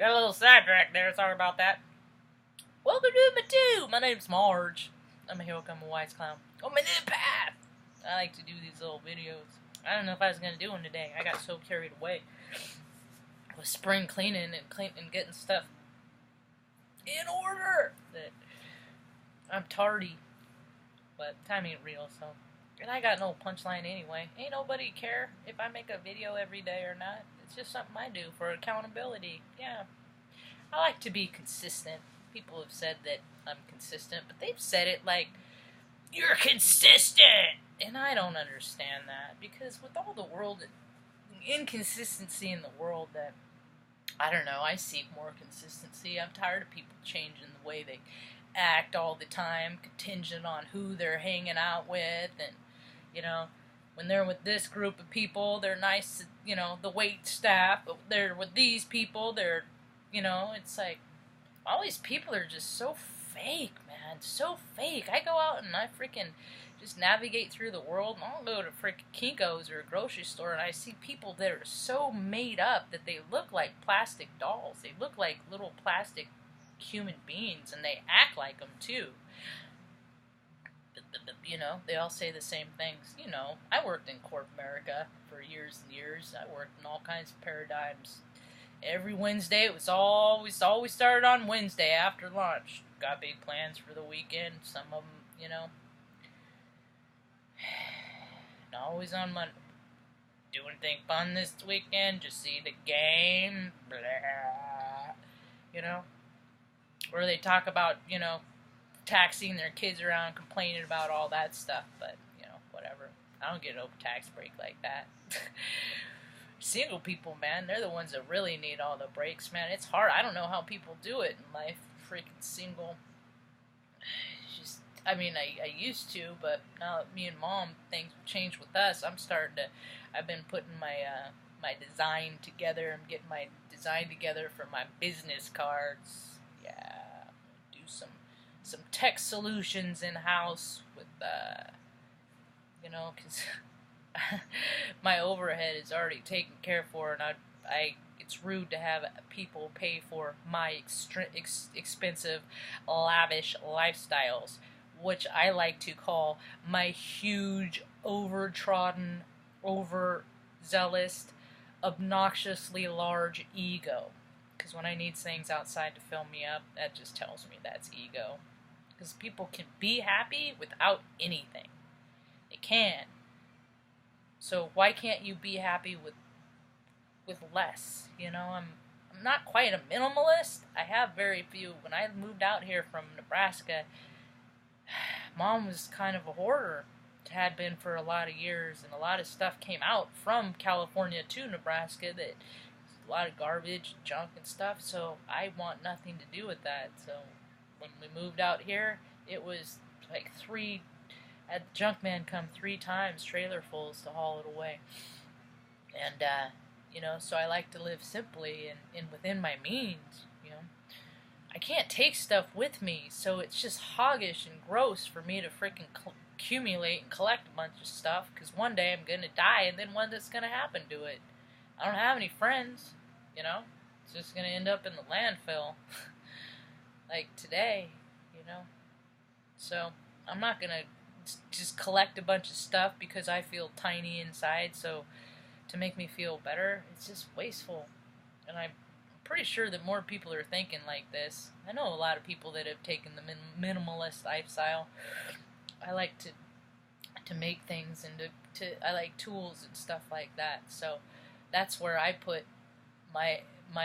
Got a little sidetrack there, sorry about that. Welcome to number 2. My name's Marge. I'm a hero, I'm a wise clown. I'm an empath. I like to do these little videos. I don't know if I was going to do one today. I got so carried away with spring cleaning and getting stuff in order that I'm tardy. But time ain't real, so. And I got no punchline anyway. Ain't nobody care if I make a video every day or not. It's just something I do for accountability. Yeah. I like to be consistent. People have said that I'm consistent, but they've said it like, you're consistent! And I don't understand that, because with all the inconsistency in the world that, I don't know, I seek more consistency. I'm tired of people changing the way they act all the time, contingent on who they're hanging out with, and, you know, when they're with this group of people, they're nice, you know, the wait staff, but they're with these people, they're, you know, it's like, all these people are just so fake, man, so fake. I go out and I freaking just navigate through the world, and I'll go to freaking Kinko's or a grocery store, and I see people that are so made up that they look like plastic dolls. They look like little plastic human beings, and they act like them, too. You know, they all say the same things. You know, I worked in corp America for years and years. I worked in all kinds of paradigms. Every Wednesday, it was always started on Wednesday after lunch. Got big plans for the weekend. Some of them, you know. And always on Monday. Do anything fun this weekend? Just see the game. Blah. You know. Where they talk about, you know, taxing their kids around, complaining about all that stuff. But, you know, whatever. I don't get no tax break like that. Single people, man, they're the ones that really need all the breaks, man. It's hard. I don't know how people do it in life. Freaking single. Just, I mean, I used to, but now that me and Mom, things have changed with us, I've been putting my my design together. I'm getting my design together for my business cards. Yeah, do some tech solutions in-house with, you know, because my overhead is already taken care for, and it's rude to have people pay for my expensive, lavish lifestyles, which I like to call my huge, overtrodden, overzealous, obnoxiously large ego. Because when I need things outside to fill me up, that just tells me that's ego. Because people can be happy without anything. They can. So why can't you be happy with less? You know, I'm not quite a minimalist. I have very few. When I moved out here from Nebraska, Mom was kind of a hoarder. Had been for a lot of years, and a lot of stuff came out from California to Nebraska that a lot of garbage, junk and stuff, so I want nothing to do with that. So when we moved out here, it was like had the junk man come 3 times, trailerfuls, to haul it away. And, you know, so I like to live simply and within my means, you know. I can't take stuff with me, so it's just hoggish and gross for me to freaking accumulate and collect a bunch of stuff, because one day I'm gonna die, and then what's gonna happen to it? I don't have any friends, you know. It's just gonna end up in the landfill. Like today, you know. So I'm not gonna just collect a bunch of stuff because I feel tiny inside, so to make me feel better, it's just wasteful. And I'm pretty sure that more people are thinking like this. I know a lot of people that have taken the minimalist lifestyle. I like to make things, and I like tools and stuff like that. So that's where I put my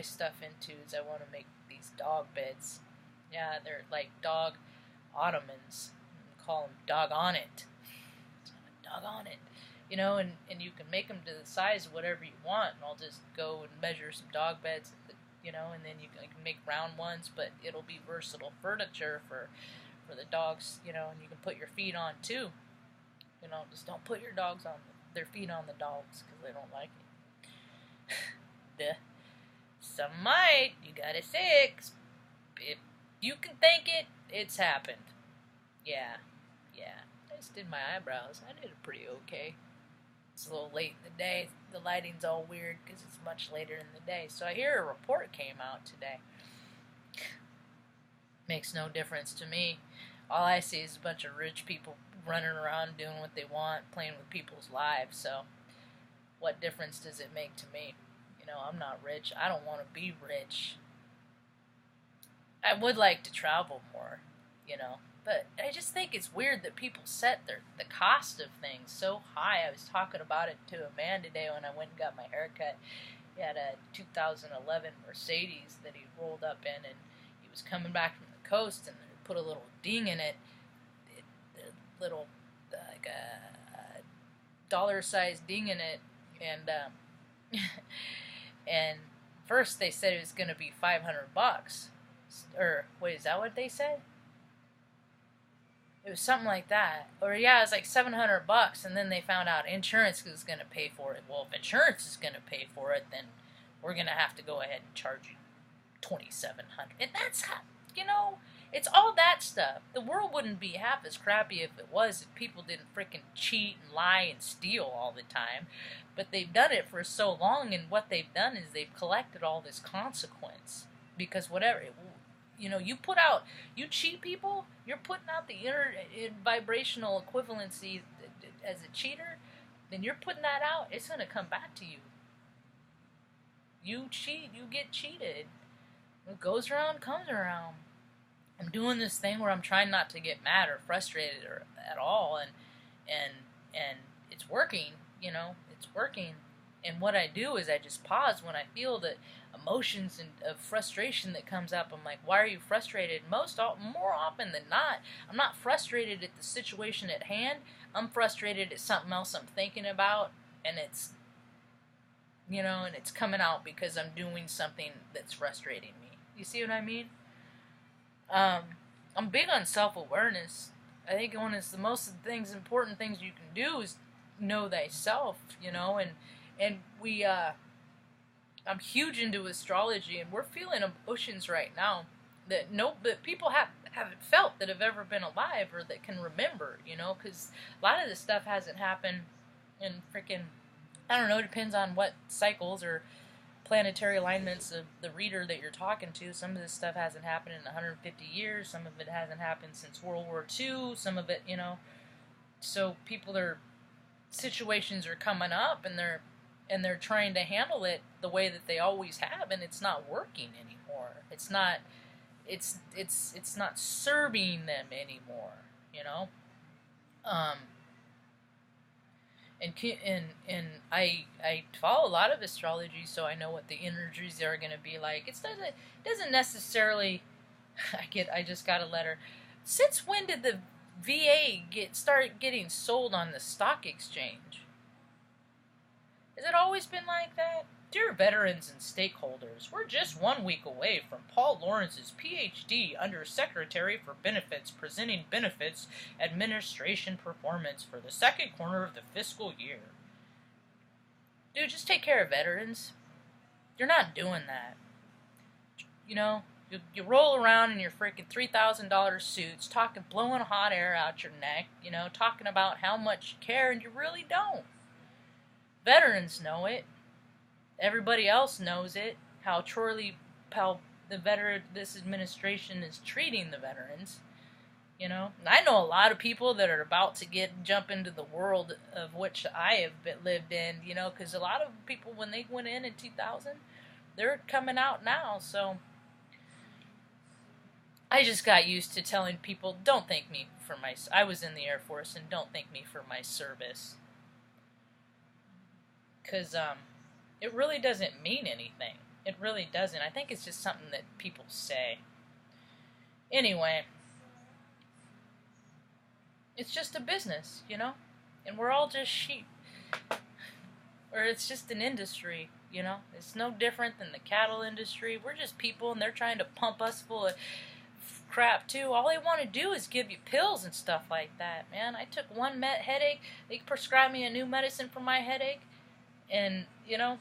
stuff into, is I want to make these dog beds. Yeah, they're like dog ottomans. We call them dog on it. Dog on it. You know, and you can make them to the size of whatever you want, and I'll just go and measure some dog beds, you know, and then you can make round ones, but it'll be versatile furniture for the dogs, you know, and you can put your feet on too. You know, just don't put your their feet on the dogs, because they don't like it. Some might. You gotta say it. If you can think it, it's happened. Yeah. I just did my eyebrows. I did it pretty okay. It's a little late in the day. The lighting's all weird because it's much later in the day. So I hear a report came out today. Makes no difference to me. All I see is a bunch of rich people running around doing what they want, playing with people's lives. So what difference does it make to me? You know, I'm not rich. I don't want to be rich. I would like to travel more, you know. But I just think it's weird that people set the cost of things so high. I was talking about it to a man today when I went and got my haircut. He had a 2011 Mercedes that he rolled up in, and he was coming back from the coast, and they put a little ding in it, a little, like a dollar-sized ding in it, and and first they said it was going to be $500, or wait, is that what they said? It was something like that. Or yeah, it was like $700, and then they found out insurance was going to pay for it. Well, if insurance is going to pay for it, then we're going to have to go ahead and charge you $2,700. And that's how, you know, it's all that stuff. The world wouldn't be half as crappy if it was, if people didn't freaking cheat and lie and steal all the time. But they've done it for so long, and what they've done is they've collected all this consequence. Because whatever, you know, you cheat people, you're putting out the inner vibrational equivalency as a cheater, then you're putting that out, it's going to come back to you. You cheat, you get cheated. What goes around comes around. I'm doing this thing where I'm trying not to get mad or frustrated or at all, and it's working, you know, it's working. And what I do is I just pause when I feel the emotions and of frustration that comes up. I'm like, why are you frustrated? More often than not, I'm not frustrated at the situation at hand. I'm frustrated at something else I'm thinking about, and it's, you know, and it's coming out because I'm doing something that's frustrating me. You see what I mean? I'm big on self-awareness. I think one of the most important things you can do is know thyself, you know, and we, I'm huge into astrology, and we're feeling emotions right now that people haven't felt that have ever been alive or that can remember, you know, because a lot of this stuff hasn't happened in freaking, I don't know, it depends on what cycles or planetary alignments of the reader that you're talking to. Some of this stuff hasn't happened in 150 years, some of it hasn't happened since World War II, some of it, you know, so situations are coming up, and they're trying to handle it the way that they always have, and it's not working anymore. It's not serving them anymore, you know. And I follow a lot of astrology, so I know what the energies are going to be like. It doesn't necessarily. I just got a letter. Since when did the VA start getting sold on the stock exchange? Has it always been like that? Dear veterans and stakeholders, we're just 1 week away from Paul Lawrence's PhD Under Secretary for Benefits presenting benefits administration performance for the second quarter of the fiscal year. Dude, just take care of veterans. You're not doing that. You know, you roll around in your freaking $3,000 suits, blowing hot air out your neck, you know, talking about how much you care, and you really don't. Veterans know it. Everybody else knows it. How this administration is treating the veterans. You know, and I know a lot of people that are about to jump into the world of which I have lived in. You know, because a lot of people, when they went in 2000, they're coming out now. So I just got used to telling people, don't thank me for I was in the Air Force, and don't thank me for my service. Because it really doesn't mean anything. It really doesn't. I think it's just something that people say. Anyway, it's just a business, you know? And we're all just sheep. Or it's just an industry, you know? It's no different than the cattle industry. We're just people, and they're trying to pump us full of crap, too. All they want to do is give you pills and stuff like that, man. I took one headache. They prescribed me a new medicine for my headache. And, you know,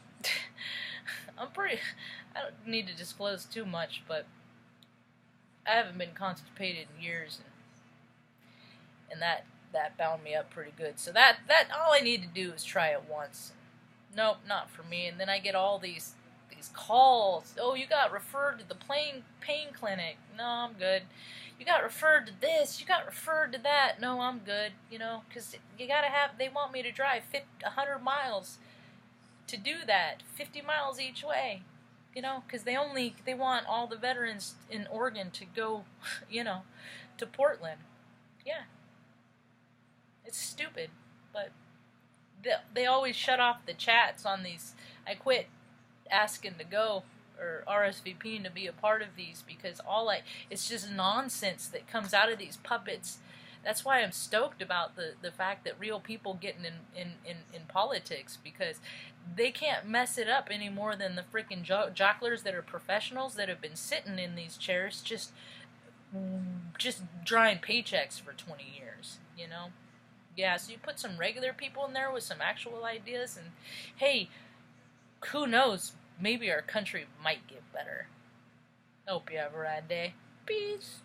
I don't need to disclose too much, but I haven't been constipated in years, and that that bound me up pretty good. So that all I need to do is try it once. Nope, not for me. And then I get all these calls. Oh, you got referred to the pain clinic. No, I'm good. You got referred to this. You got referred to that. No, I'm good. You know, because you gotta have. They want me to drive 100 miles to do that. 50 miles each way. You know, because they want all the veterans in Oregon to go, you know, to Portland. Yeah. It's stupid, but they always shut off the chats on these. I quit asking to go or RSVPing to be a part of these because it's just nonsense that comes out of these puppets. That's why I'm stoked about the fact that real people getting in politics, because they can't mess it up any more than the freaking jocklers that are professionals that have been sitting in these chairs just drawing paychecks for 20 years, you know? Yeah, so you put some regular people in there with some actual ideas, and hey, who knows, maybe our country might get better. Hope you have a rad day. Peace.